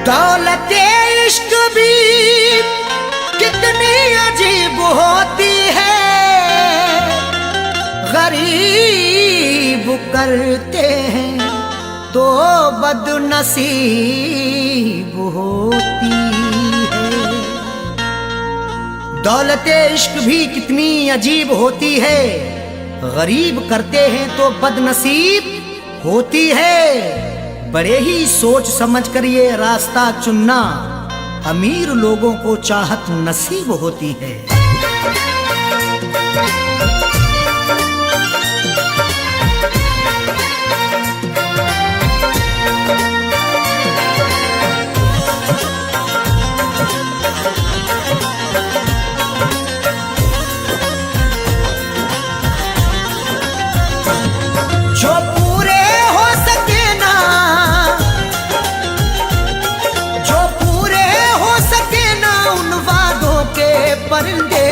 दौलते इश्क भी कितनी अजीब होती है, गरीब करते हैं तो बदनसीब होती है। दौलते इश्क भी कितनी अजीब होती है, गरीब करते हैं तो बदनसीब होती है। बड़े ही सोच समझ कर ये रास्ता चुनना, अमीर लोगों को चाहत नसीब होती है। जो पूरे हो सके ना, जो पूरे हो सके ना उन वादों के परिंदे,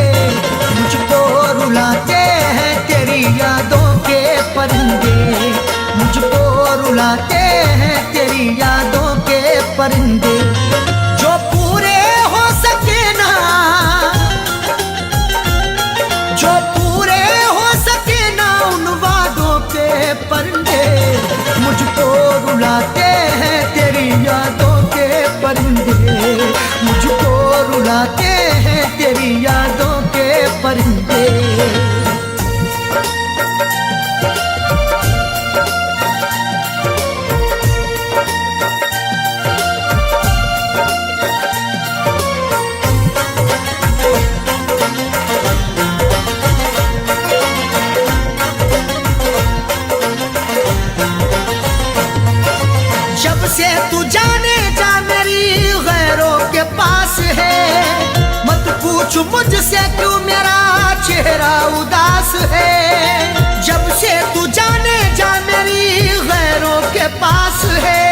मुझको रुलाते हैं तेरी यादों के परिंदे, मुझको रुलाते हैं तेरी यादों के परिंदे। जो पूरे हो सके ना, जो पूरे हो सके ना उन वादों के परिंदे, मुझको रुलाते हैं तेरी यादों के परिंदे, मुझको रुलाते हैं तेरी यादों के परिंदे। जब से तू जाने जा मेरी गैरों के पास है, मत पूछ मुझसे क्यों मेरा चेहरा उदास है। जब से तू जाने जा मेरी गैरों के पास है,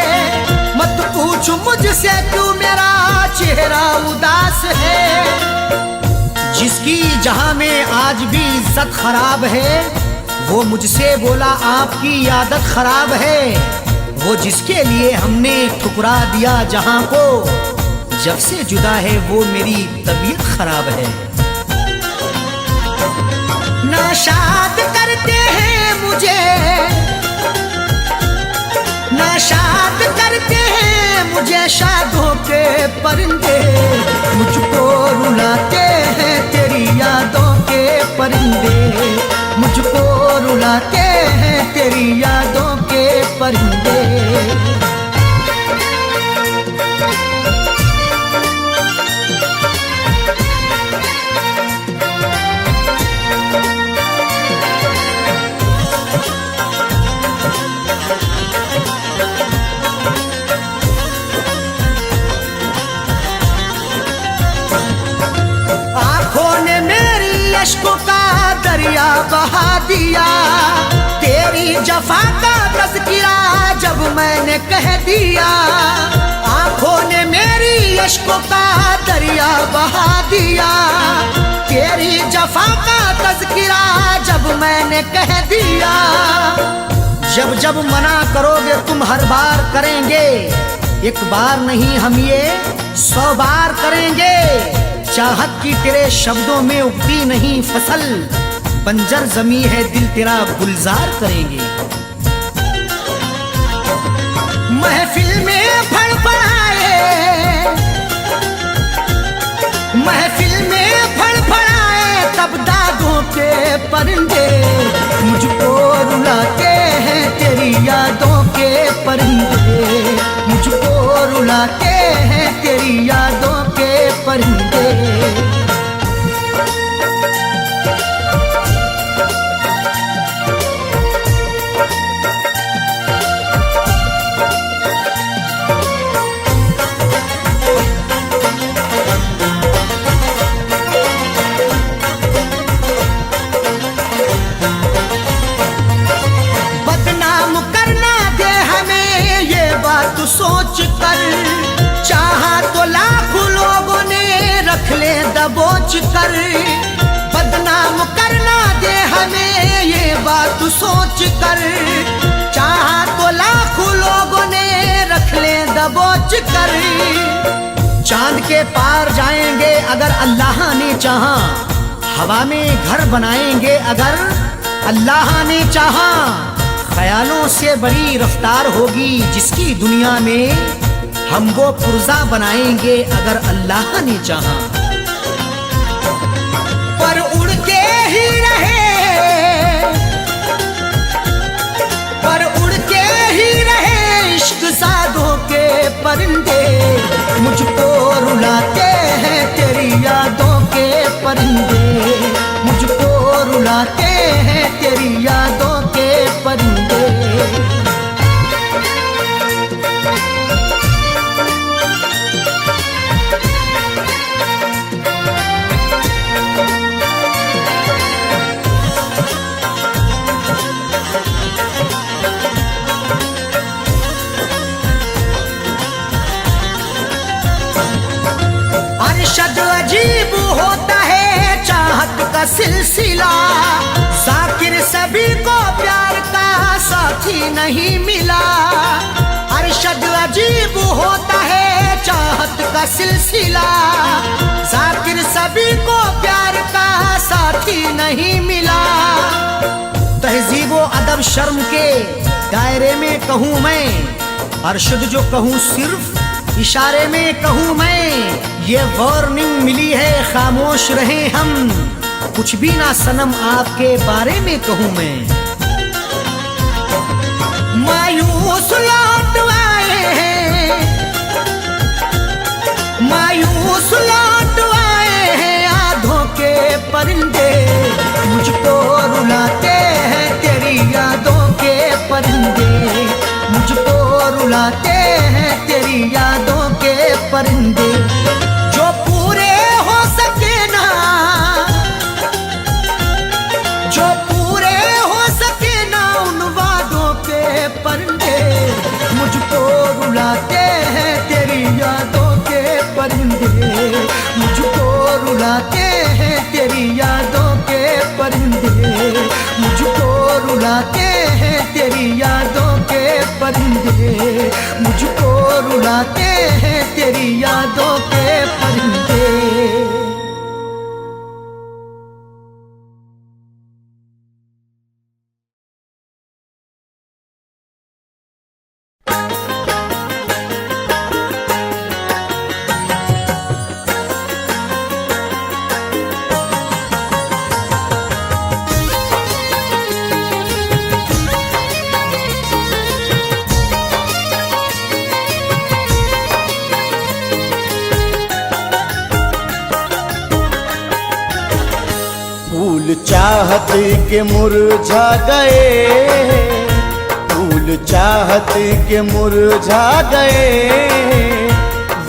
मत पूछ मुझसे क्यों मेरा चेहरा उदास है। जिसकी जहां में आज भी इज्जत खराब है, वो मुझसे बोला आपकी आदत खराब है। वो जिसके लिए हमने ठुकरा दिया जहां को, जब से जुदा है वो मेरी तबीयत खराब है। नाशाद करते हैं मुझे, नाशाद करते हैं मुझे शादों के परिंदे, मुझको रुलाते हैं तेरी यादों के परिंदे, मुझको रुलाते हैं तेरी यादों के परिंदे। आंखों ने मेरी अश्कों का दरिया बहा दिया, तेरी जफा का तज़किरा जब मैंने कह दिया। आंखों ने मेरी अश्कों का दरिया बहा दिया, तेरी जफा का तज़किरा जब मैंने कह दिया। जब जब मना करोगे तुम हर बार करेंगे, एक बार नहीं हम ये 100 बार करेंगे। चाहत की तेरे शब्दों में उगती नहीं फसल, बंजर जमी है दिल तेरा गुलजार करेंगे। महफिल में फड़फड़ाए, महफिल में फड़फड़ाए तब दागों के परिंदे, मुझको रुलाते हैं तेरी यादों के परिंदे, मुझको रुलाते हैं तेरी यादों के परिंदे। बदनाम करना दे हमें ये बात सोच कर, चाहा तो लाखों लोगों ने रख ले दबोच कर। बदनाम करना दे हमें ये बात सोच कर, चाहा तो लाखों लोगों ने रख ले दबोच कर। के पार जाएंगे अगर अल्लाह ने चाहा, हवा में घर बनाएंगे अगर अल्लाह ने चाहा। ख्यालों से बड़ी रफ्तार होगी जिसकी दुनिया में, हम वो पुर्जा बनाएंगे अगर अल्लाह ने चाहा। पर उड़ के ही रहे, पर उड़ के ही रहे इश्क सादों के परिंदे, मुझको रुलाते हैं तेरी यादों के परिंदे, मुझको रुलाते हैं तेरी यादों के परिंदे। अरशद अजीब होता है चाहत का सिलसिला, जाकिर सभी को प्यार का साथी नहीं मिला। अरशद अजीब होता है चाहत का सिलसिला, जाकिर सभी को प्यार का साथी नहीं मिला। तहजीब व अदब शर्म के दायरे में कहूँ मैं, अरशद जो कहूँ सिर्फ इशारे में कहूँ मैं। ये वार्निंग मिली है खामोश रहे हम, कुछ भी ना सनम आपके बारे में कहूँ मैं। मायूस लौट आए हैं, मायूस लौट आए हैं आधों के परिंदे, मुझको रुलाते हैं तेरी यादों के परिंदे, मुझको रुलाते हैं तेरी यादों के परिंदे। जो पूरे हो सके ना, जो पूरे हो सके ना उन वादों के परिंदे, मुझको रुलाते हैं तेरी यादों के परिंदे, मुझको रुलाते हैं तेरी यादों के परिंदे, मुझको रुलाते हैं तेरी यादों के परिंदे, मुझको रुलाते हैं तेरी यादों के परिंदे। फूल चाहत के मुरझा गए, फूल चाहत के मुरझा गए,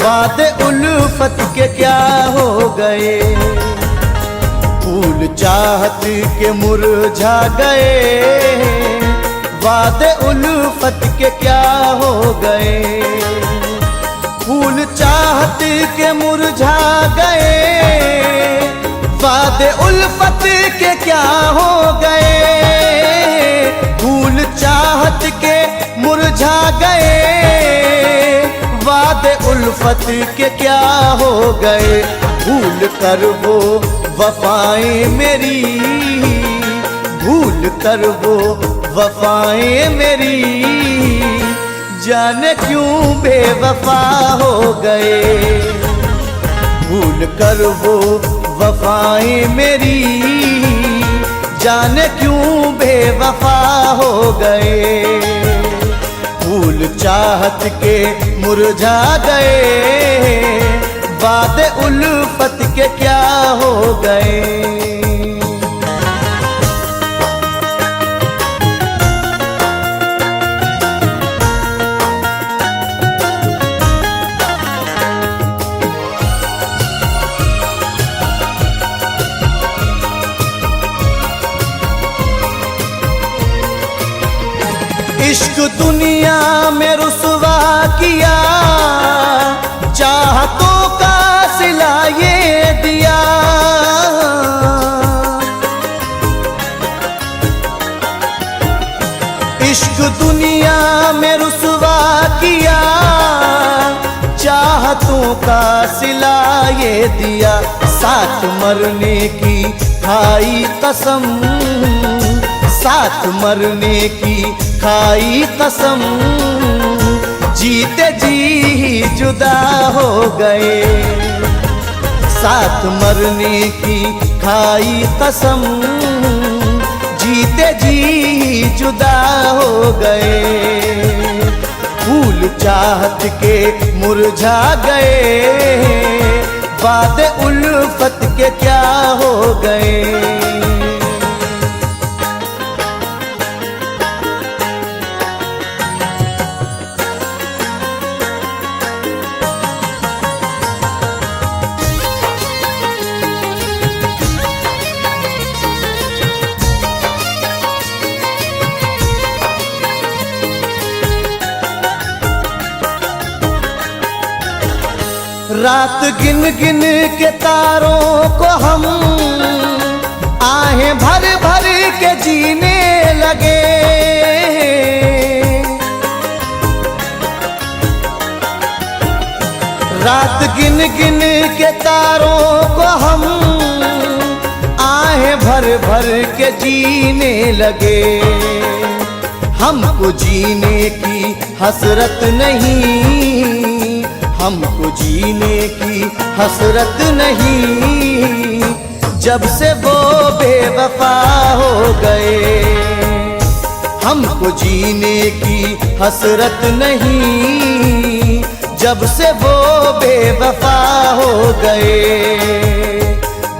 वादे उल्फत के क्या हो गए। फूल चाहत के मुरझा गए, वादे उल्फत के क्या हो गए। फूल चाहत के मुरझा गए, वादे उल्फत के क्या हो गए। फूल चाहत के मुरझा गए, वादे उल्फत के क्या हो गए। भूल कर वो वफाएं मेरी, भूल कर वो वफाएं मेरी, जाने क्यों बेवफा हो गए। भूल कर वो वफाएं मेरी, जाने क्यों बेवफा हो गए। फूल चाहत के मुरझा गए, वादे उल्फत के क्या हो गए। इश्क दुनिया में रुसवा किया, चाहतों का सिला ये दिया। इश्क दुनिया में रुसवा किया, चाह बातों का सिला ये दिया, साथ मरने की खाई कसम, साथ मरने की खाई कसम, जीते जी ही जुदा हो गए। साथ मरने की खाई कसम, जीते जी ही जुदा हो गए। फूल चाहत के मुरझा गए, बाद उल्फत के क्या हो गए। रात गिन गिन के तारों को हम आहें भर भर के जीने लगे। रात गिन गिन के तारों को हम आहें भर भर के जीने लगे। हमको जीने की हसरत नहीं, हमको जीने की हसरत नहीं, जब से वो बेवफा हो गए। हमको जीने की हसरत नहीं, जब से वो बेवफा हो गए।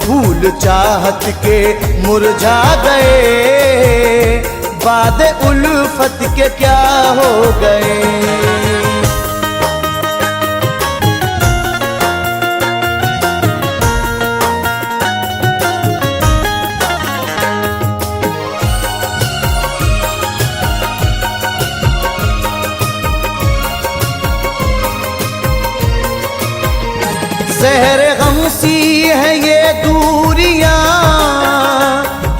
फूल चाहत के मुरझा गए, बाद उल्फत के क्या हो गए। ज़हर गम सी है ये दूरियां,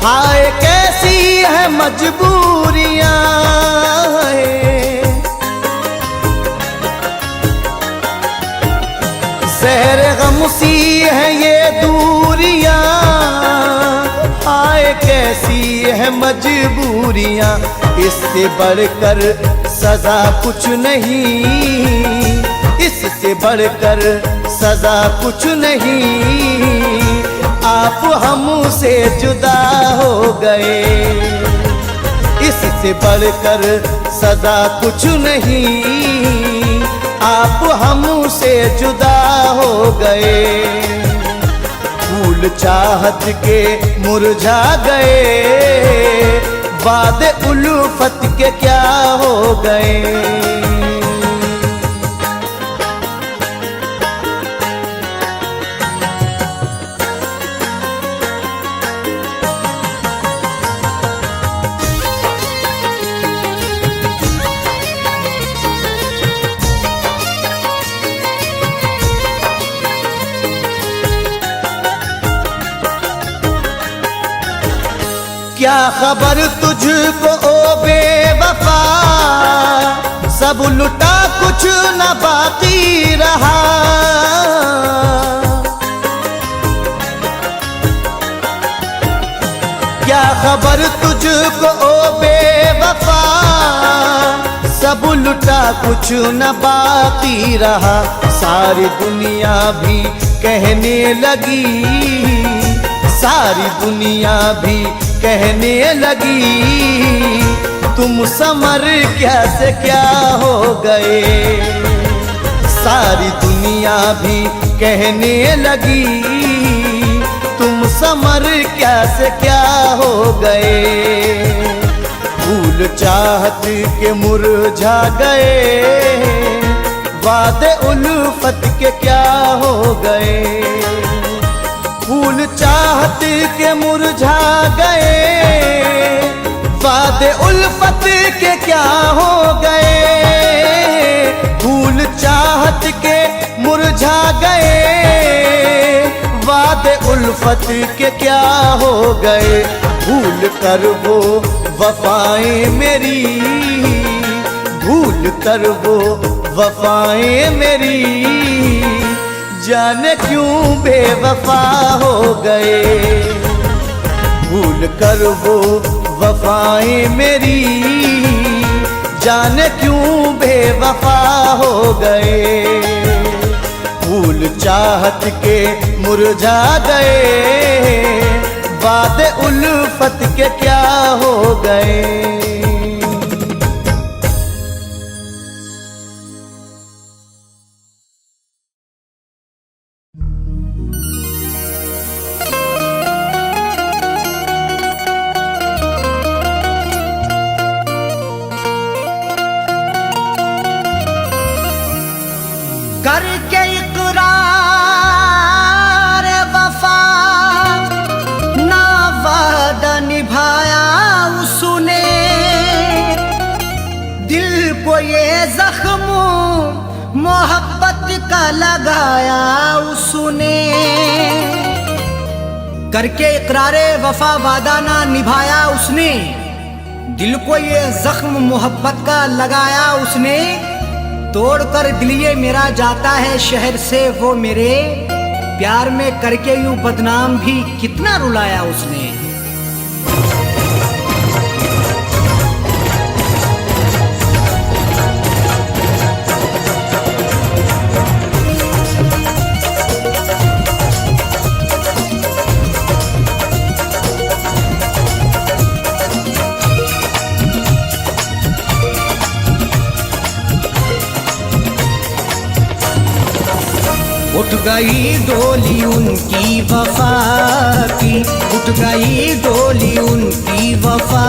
हाय कैसी है मजबूरियां। ज़हर गम सी है ये दूरियां, हाय कैसी है मजबूरियां। इससे बढ़कर सजा कुछ नहीं, इससे बढ़कर सजा कुछ नहीं। आप हमसे जुदा हो गए, इससे बढ़कर सजा कुछ नहीं। आप हमसे जुदा हो गए। फूल चाहत के मुरझा गए, बाद उल्फत के क्या हो गए। क्या खबर तुझको ओ बेवफा, सब लुटा कुछ न बाकी रहा। क्या खबर तुझको ओ बेवफा, सब लुटा कुछ न बाकी रहा। सारी दुनिया भी कहने लगी, सारी दुनिया भी कहने लगी, तुम समर कैसे क्या हो गए। सारी दुनिया भी कहने लगी, तुम समर कैसे क्या हो गए। फूल चाहत के मुरझा गए, वादे उल्फत के क्या हो गए। फूल चाहत के मुरझा गए, वादे उल्फत के क्या हो गए। फूल चाहत के मुरझा गए, वादे उल्फत के क्या हो गए। भूल कर वो वफाएं मेरी, भूल कर वो वफाएं मेरी, जाने क्यों बेवफा हो गए, भूल कर वो वफाएं मेरी, जाने क्यों बेवफा हो गए। फूल चाहत के मुरझा गए, वादे उल्फत के क्या हो गए। करके इकरार वफा ना वादा निभाया उसने, दिल को ये जख्म मोहब्बत का लगाया उसने। करके इकरार वफा वादा ना निभाया उसने, दिल को ये जख्म मोहब्बत का लगाया उसने। तोड़कर दिल ये मेरा जाता है शहर से वो मेरे, प्यार में करके यूं बदनाम भी कितना रुलाया उसने। उठ गई डोली उनकी वफा की, उठ गई डोली उनकी वफा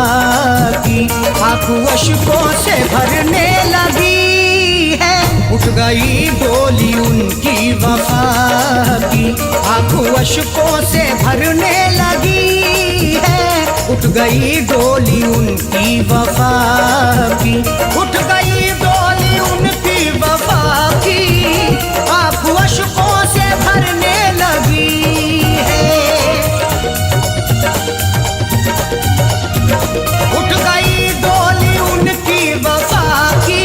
की, आंखों अश्कों से भरने लगी है। उठ गई डोली उनकी वफा की, आंखों अश्कों से भरने लगी है। उठ गई डोली उनकी वफा की, उठ गई डोली उनकी वफा की, आंखों अश्कों से भरने लगी है। उठ गई डोली उनकी वफा की,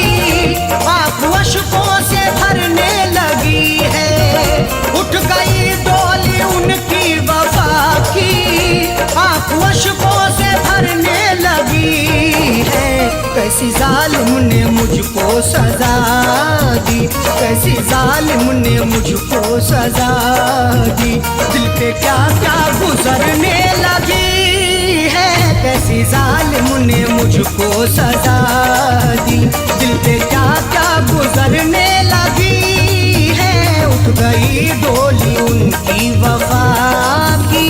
आंखों अश्कों से भरने लगी है। उठ गई डोली उनकी वफा की, आंखों अश्कों से भरने लगी है। कैसी जालिम ने मुझको सजा दी, कैसी जालिम ने मुझको सजा दी, दिल पे क्या क्या गुजरने लगी है। कैसी जालिम ने मुझको सजा दी, दिल पे क्या क्या गुजरने लगी है। उठ गई डोली उनकी वफा की।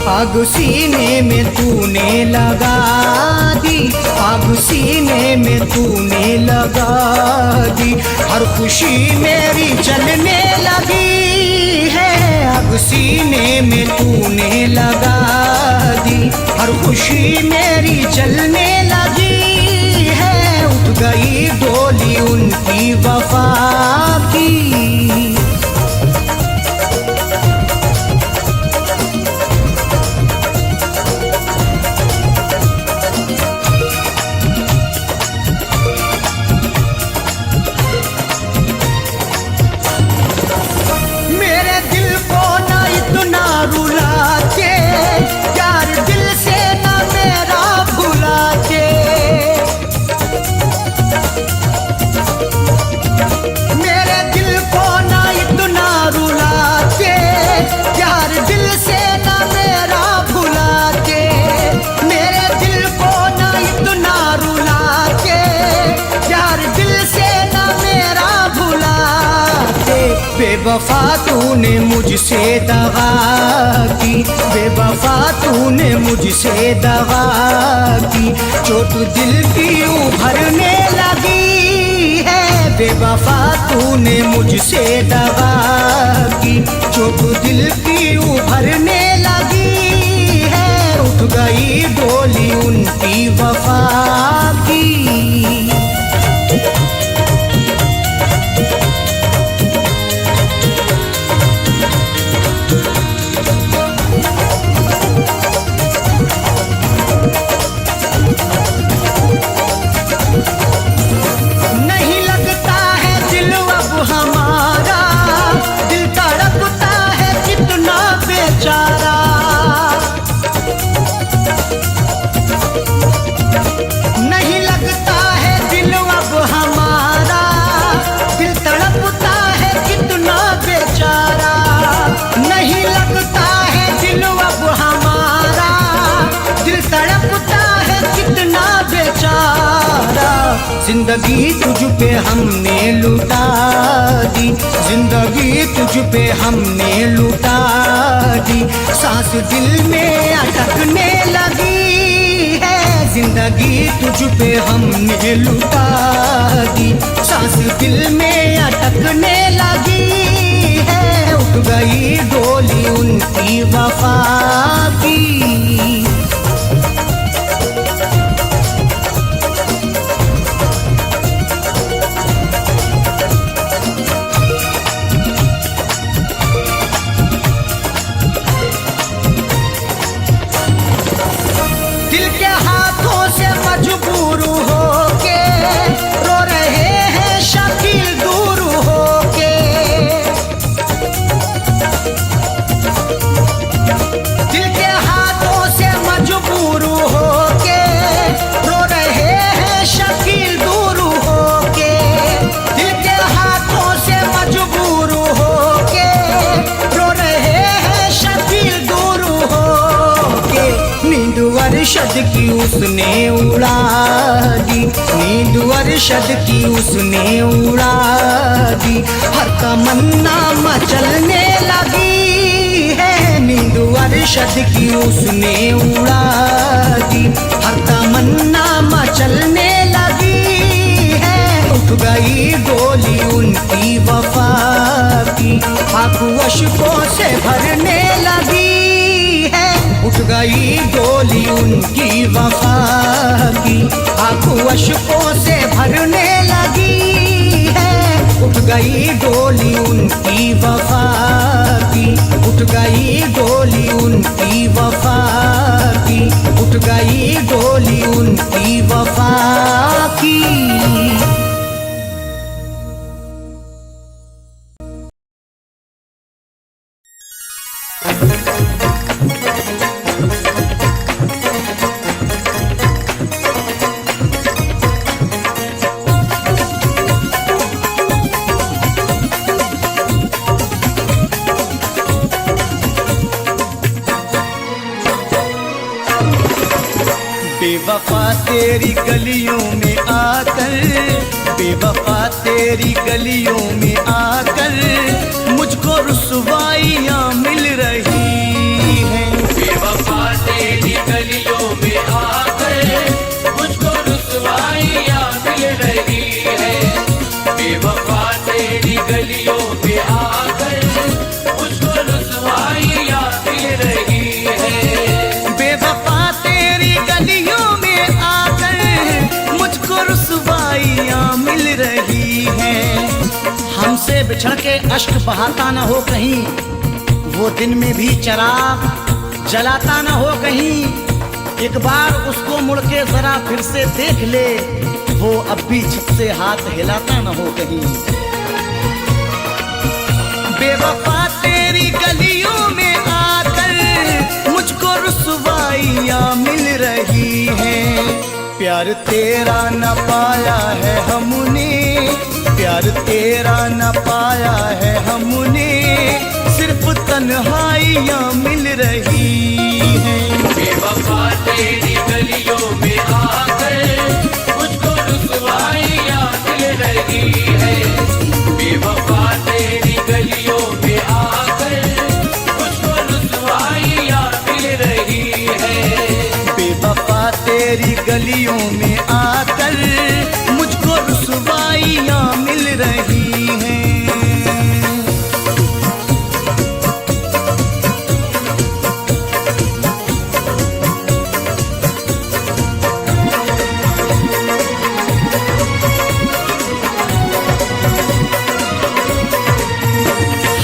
आग सीने में तूने लगा दी, आग सीने में तूने लगा दी, हर खुशी मेरी जलने लगी है। आग सीने में तूने लगा दी, हर खुशी मेरी जलने लगी है। उठ गई डोली उनकी वफा की। रुला के यार दिल से न मेरा भुला बेवफा तूने मुझसे दगा की, बेवफा तूने मुझसे दगा की, चोट दिल की उभरने लगी है। बेवफा तूने मुझसे दगा की, चोट दिल की उभरने लगी है। उठ गई डोली उनकी वफा की। नहीं लगता है दिल अब हमारा, दिल तड़पता है कितना बेचारा। नहीं लगता है दिल अब हमारा, दिल तड़पता है कितना बेचारा। नहीं लगता है दिल अब हमारा, दिल तड़पता है कितना बेचारा। जिंदगी तुझ पे हमने लुटा दी, जिंदगी तुझ पे हमने लुटा दी। सांस दिल में अटकने लगी है, जिंदगी तुझ पे हमने लुटा दी। सांस दिल में अटकने लगी है। उठ गई डोली उनकी वफा की। दिल के हाथों से मजबूर होके रो रहे हैं शकील दूर होके। दिल के हाथों से मजबूर होके रो रहे हैं शकील दूर होके। दिल के हाथों से मजबूर होके रो रहे हैं शकील दूर होके। नींद अरशद की उसने उड़ा दी, नींद अरशद की उसने उड़ा दी। हर तमन्ना मचलने लगी है, नींद अरशद की उसने उड़ा दी। हर तमन्ना मचलने लगी है। उठ गई डोली उनकी वफा की। आंखों अश्कों से भरने लगी है। उठ गई डोली उनकी वफा की। आंखों अश्कों से भरने लगी है। उठ गई डोली उनकी वफा की। उठ गई डोली उनकी वफा की। उठ गई डोली उनकी वफा की। बेवफा तेरी गलियों में आकर, बेवफा तेरी गलियों में आकर मुझको रुसवाइयाँ मिल रही हैं। बेवफा तेरी गलियों में आकर मुझको रुसवाइयाँ मिल रही है। बेवफा तेरी गलियों में आकर मुझको रुसवाइयाँ मिल रही है। बेवफा तेरी गलियों में आकर मुझको रुसवाइयाँ मिल रही हैं। हमसे बिछड़ के अश्क बहाता न हो कहीं, वो दिन में भी चराग जलाता न हो कहीं। एक बार उसको मुड़ के जरा फिर से देख ले, वो अब भी छत से हाथ हिलाता न हो कहीं। बेवफा तेरी गलियों में आकर मुझको रुसवाइयाँ मिल रही हैं। प्यार तेरा न पाया है हमने, प्यार तेरा न पाया है हमने, सिर्फ तन्हाइयाँ मिल रही हैं। बेवफा तेरी गलियों में आकर मुझको रुसवाइयाँ मिल रही है। बेवफा तेरी गलियों गलियों में आकर मुझको रुसवाइयाँ मिल रही हैं।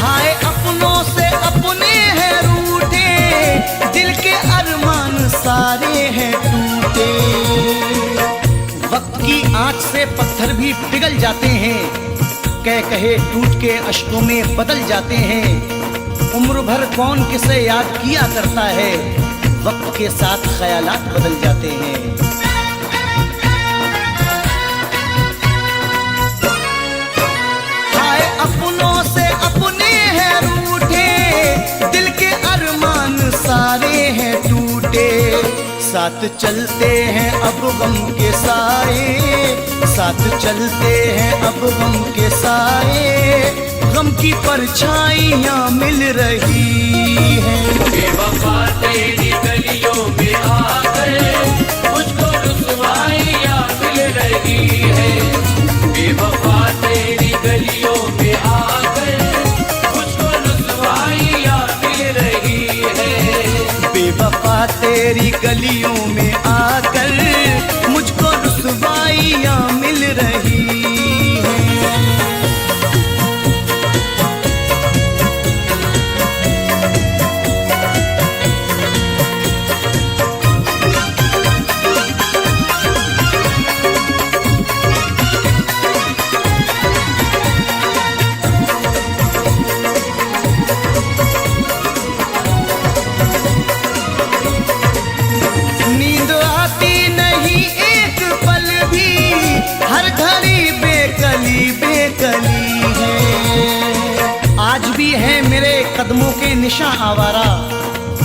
हाय अपनों से अपने हैं रूठे, दिल के अरमान सारे हैं टूटे। वक्त की आंच से पत्थर भी पिघल जाते हैं, कहे टूट के अश्कों में बदल जाते हैं। उम्र भर कौन किसे याद किया करता है, वक्त के साथ ख्यालात बदल जाते हैं। हाय अपनों से अपने हैं रूठे, दिल के अरमान सारे हैं टूटे। साथ चलते हैं अब गम के साए, साथ चलते हैं अब गम के साए। गम की परछाइयाँ मिल रही हैं। बेवफा तेरी गलियों में आकर मुझको रुसवाइयाँ मिल रही है। बेवफा तेरी गलियों में आकर मुझको रुसवाइयाँ मिल रही है। बेवफा तेरी गलियों में आकर मुझको रुसवाइयाँ मिल रही हैं। नींद आती नहीं एक पल भी, हर घड़ी बेकली बेकली है। आज भी है मेरे कदमों के निशान आवारा,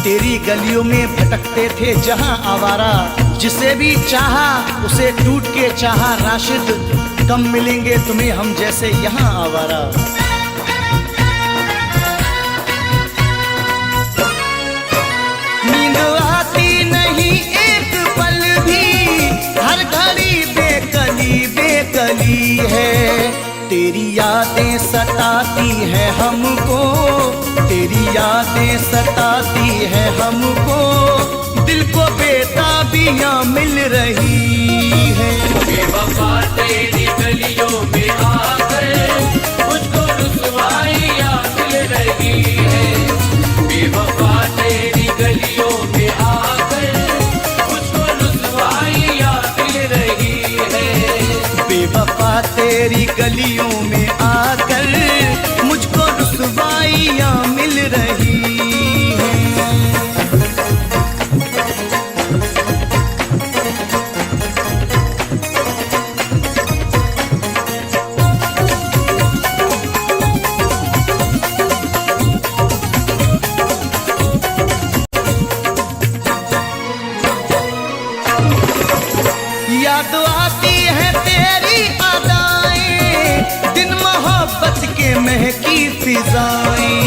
तेरी गलियों में भटकते थे जहां आवारा। जिसे भी चाहा उसे टूट के चाहा राशिद, कम मिलेंगे तुम्हें हम जैसे यहाँ आवारा। नींद आती नहीं एक पल भी, हर घड़ी बेकली बेकली है। तेरी यादें सताती हैं हमको, तेरी यादें सताती हैं हमको। दिल को बेताबियाँ मिल रही है। बेवफा तेरी गलियों में आकर मुझको रुसवाइयाँ मिल रही है। बेवफा तेरी गलियों में आकर मुझको रुसवाइयाँ मिल रही है। बेवफा तेरी गलियों में आकर मुझको रुसवाइयाँ मिल रही हैं। याद आती है तेरी अदाएं, दिन मोहब्बत के महकी फिजाएं।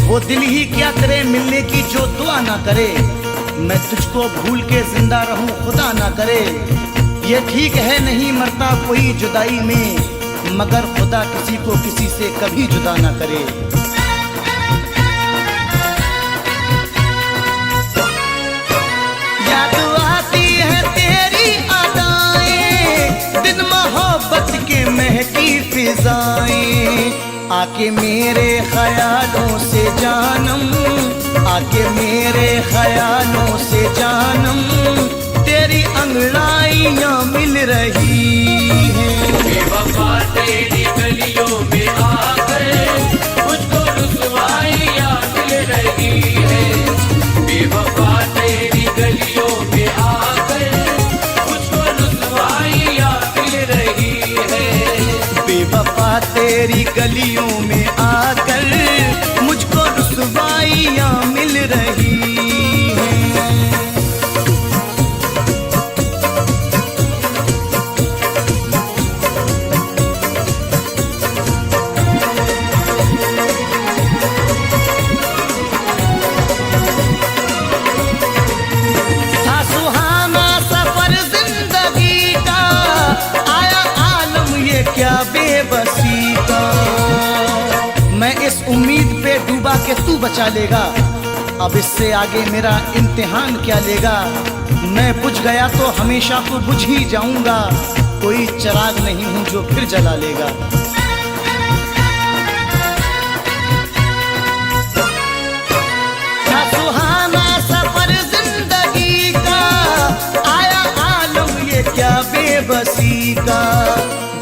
वो दिल ही क्या करे मिलने की जो दुआ ना करे, मैं तुझको भूल के जिंदा रहूं खुदा ना करे। ये ठीक है नहीं मरता कोई जुदाई में, मगर खुदा किसी को किसी से कभी जुदा ना करे। याद आती है तेरी अदाएं, दिन मोहब्बत के महकी फिजाएं। आके मेरे ख्यालों से जानम, आके मेरे ख्यालों से जानम। तेरी अंगड़ाइयाँ मिल रही हैं। बेवफा तेरी गलियों में आकर मुझको रुसवाइयाँ मिल रही है। बेवफा तेरी गलियों में आकर मुझको रुसवाइयाँ मिल रही है। बेवफा तेरी गलियों में आकर मुझको रुसवाइयाँ मिल रही हैं। इस उम्मीद पे डूबा के तू बचा लेगा। अब इससे आगे मेरा इम्तिहान क्या लेगा। मैं बुझ गया तो हमेशा को बुझ ही जाऊंगा, कोई चिराग नहीं हूं जो फिर जला लेगा। ना सुहाना सफर जिंदगी का, आया आलम ये क्या बेबसी का।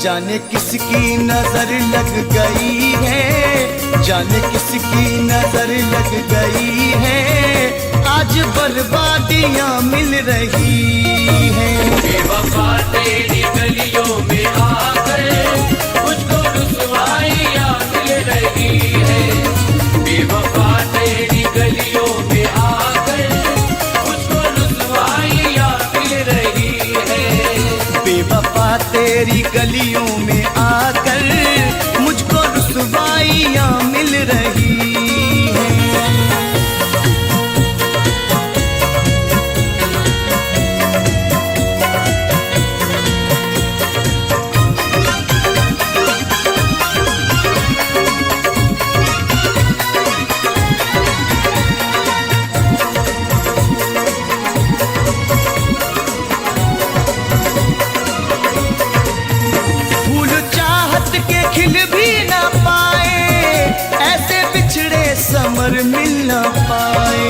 जाने किसकी नजर लग गई है, जाने किसकी नजर लग गई है, आज बर्बादियां मिल रही हैं। बेवफा तेरी गलियों में आकर मुझको रुसवाइयां मिल रही है। बेवफा तेरी गलियों में आकर मुझको रुसवाइयां मिल रही है। बेवफा तेरी गलियों में आकर मुझको रुसवाइयां मिल रही हैं। खिल भी ना पाए, ऐसे बिछड़े समर मिल ना पाए।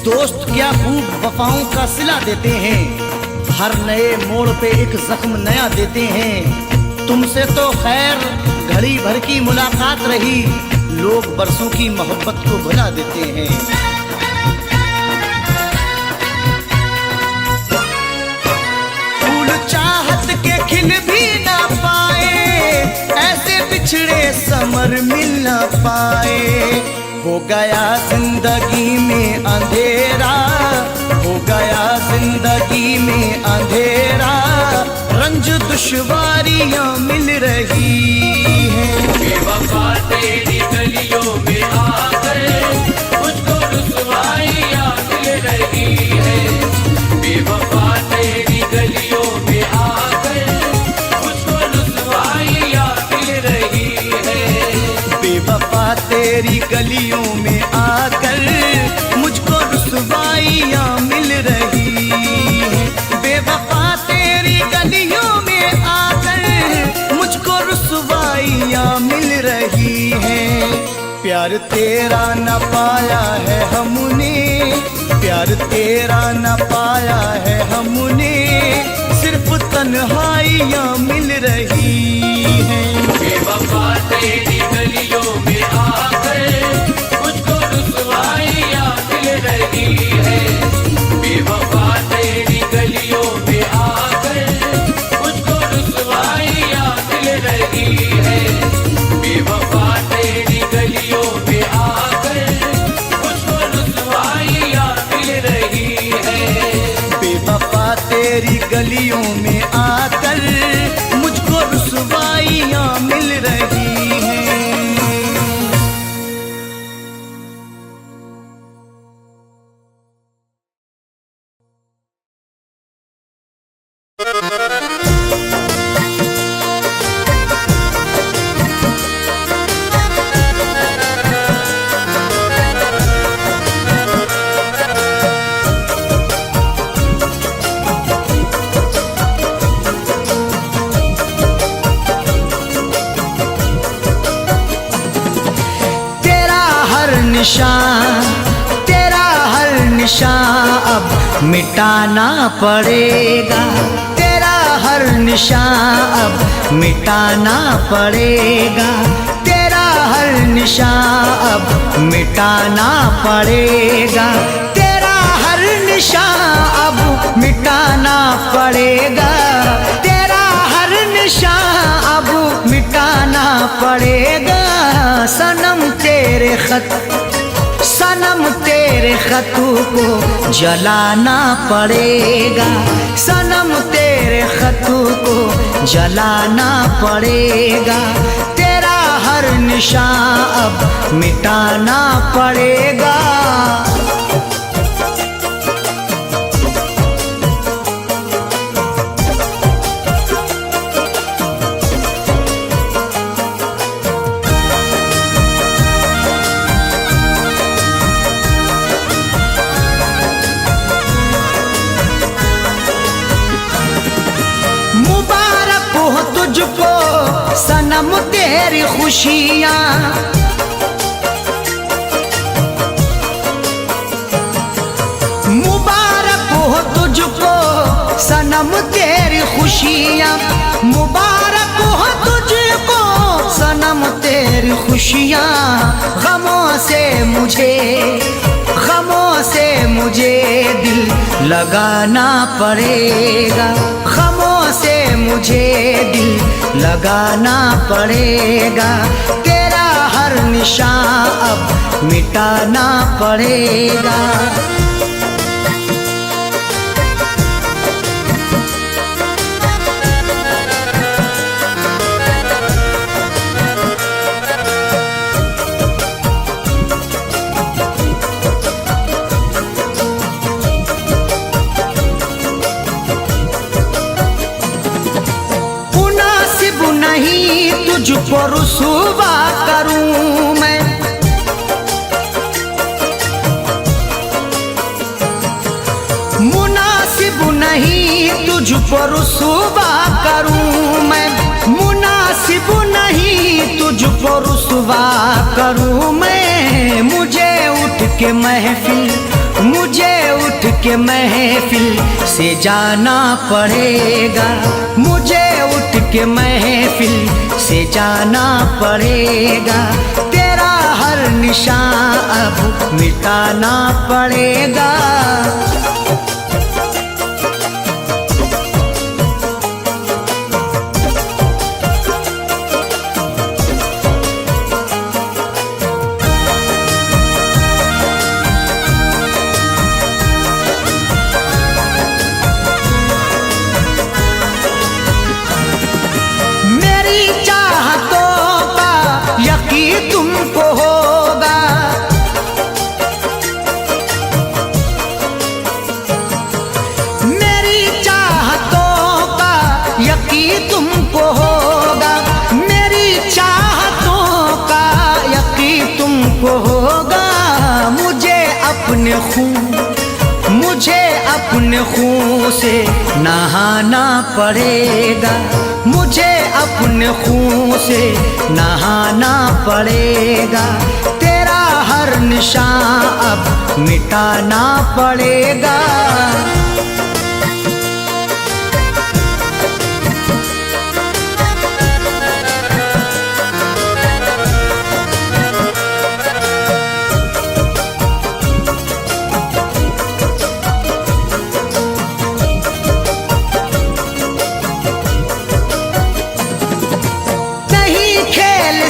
दोस्त क्या खूब वफाओं का सिला देते हैं, हर नए मोड़ पे एक जख्म नया देते हैं। तुमसे तो खैर घड़ी भर की मुलाकात रही, लोग बरसों की मोहब्बत को भुला देते हैं। फूल चाहत के खिल भी ना पाए, ऐसे बिछड़े समर मिल ना पाए। हो गया जिंदगी में अंधेरा, हो गया जिंदगी में अंधेरा, रंज दुश्वारियां मिल रही हैं। बेवफा तेरी गलियों में आकर मुझको रुसवाइयां मिल रही है। बेवफा तेरी गलियों में आकर मुझको रुसवाइयां मिल रही है। बेवफा तेरी गलियों में आकर मुझको रुसवाइयां मिल रही हैं। बेवफा तेरी गलियों में आकर मुझको रुसवाइयां मिल रही हैं। प्यार तेरा न पाया है हमने, प्यार तेरा न पाया है हमने, सिर्फ तन्हाइयां मिल रही हैं। बेवफा तेरी गलियों में आकर मुझको रुसवाइयां मिल रही है। बेवफा तेरी गलियों में आकर मुझको रुसवाइयां मिल रही है। बेवफा तेरी गलियों में आकर मुझको रुसवाइयां मिल रही है। बेवफा तेरी गलियों में आकर मुझको रुसवाइयां मिल रही हैं। तेरा हर निशान अब मिटाना पड़ेगा, तेरा हर निशान अब मिटाना पड़ेगा, तेरा हर निशान अब मिटाना पड़ेगा, तेरा हर निशान अब मिटाना पड़ेगा, तेरा हर निशान अब मिटाना पड़ेगा। सनम तेरे खतों को जलाना पड़ेगा, सनम तेरे खतों को जलाना पड़ेगा, तेरा हर निशान अब मिटाना पड़ेगा। सनम तेरी खुशियाँ, मुबारक हो तुझको सनम तेरी खुशियाँ, मुबारक हो तुझको सनम तेरी खुशियाँ। गमों से मुझे दिल लगाना पड़ेगा, गमों से मुझे दिल लगाना पड़ेगा, तेरा हर निशान अब मिटाना पड़ेगा। नहीं तुझको रुसवा करूं मैं, मुनासिब नहीं तुझको रुसवा करूं मैं, मुनासिब नहीं तुझको रुसवा करूं मैं। मुझे उठ के महफिल से जाना पड़ेगा, मुझे उठ के महफिल से जाना पड़ेगा, तेरा हर निशान अब मिटाना पड़ेगा। तुमको होगा, मेरी चाहतों का यकीन तुमको होगा, मेरी चाहतों का यकीन तुमको होगा। मुझे अपने खून से नहाना पड़ेगा, मुझे अपने खून से नहाना पड़ेगा, तेरा हर निशान अब मिटाना पड़ेगा।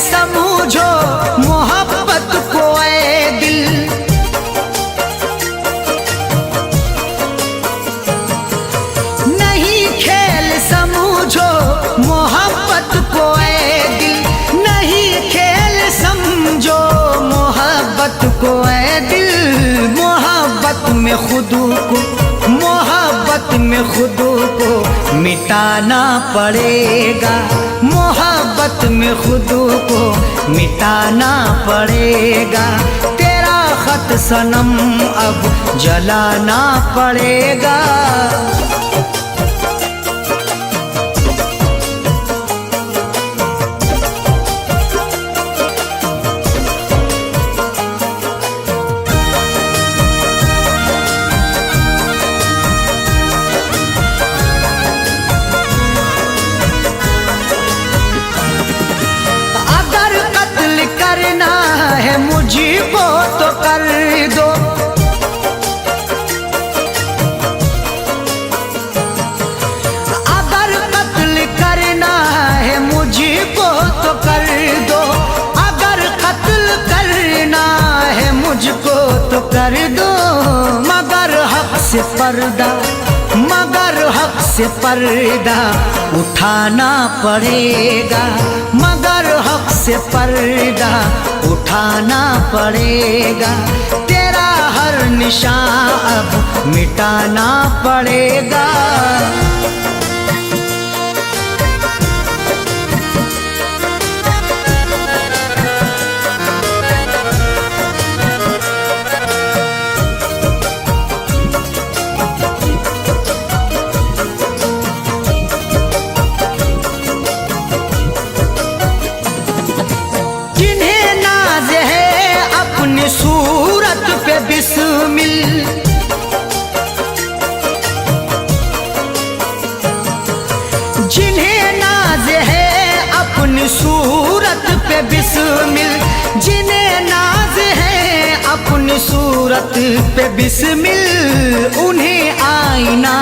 समझो मोहब्बत को ऐ दिल, नहीं खेल समझो मोहब्बत को ऐ दिल, नहीं खेल समझो मोहब्बत को ऐ दिल। मोहब्बत में खुद को मिटाना पड़ेगा, मोहब्बत में खुद को मिटाना पड़ेगा, तेरा खत सनम अब जलाना पड़ेगा। करना है मुझको तो कर दो, अगर कत्ल करना है मुझको तो कर दो, अगर कत्ल करना है मुझको तो कर दो, मगर हक से पर्दा उठाना पड़ेगा, मगर हक से पर्दा उठाना पड़ेगा, तेरा हर निशान अब मिटाना पड़ेगा। बिस्मिल। जिन्हें नाज है अपनी सूरत पे बिस्मिल, जिन्हें नाज है अपनी सूरत पे बिस्मिल, उन्हें आईना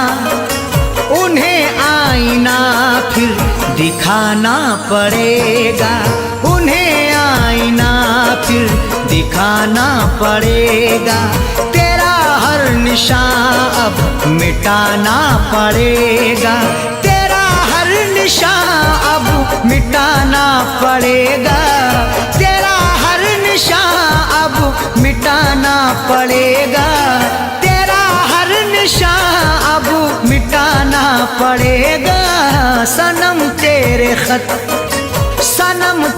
फिर दिखाना पड़ेगा, उन्हें आईना फिर दिखाना पड़ेगा। तेरा हर निशान अब मिटाना पड़ेगा, तेरा हर निशान अब मिटाना पड़ेगा, तेरा हर निशान अब मिटाना पड़ेगा, तेरा हर निशान अब मिटाना पड़ेगा। सनम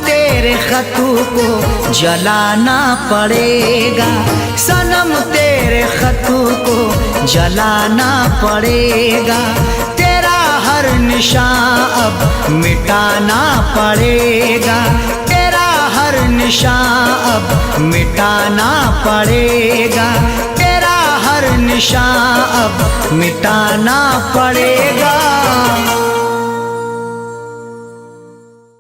तेरे खतों को जलाना पड़ेगा, सनम तेरे खतों को जलाना पड़ेगा। तेरा हर निशान अब मिटाना पड़ेगा, तेरा हर निशान अब मिटाना पड़ेगा, तेरा हर निशान अब मिटाना पड़ेगा।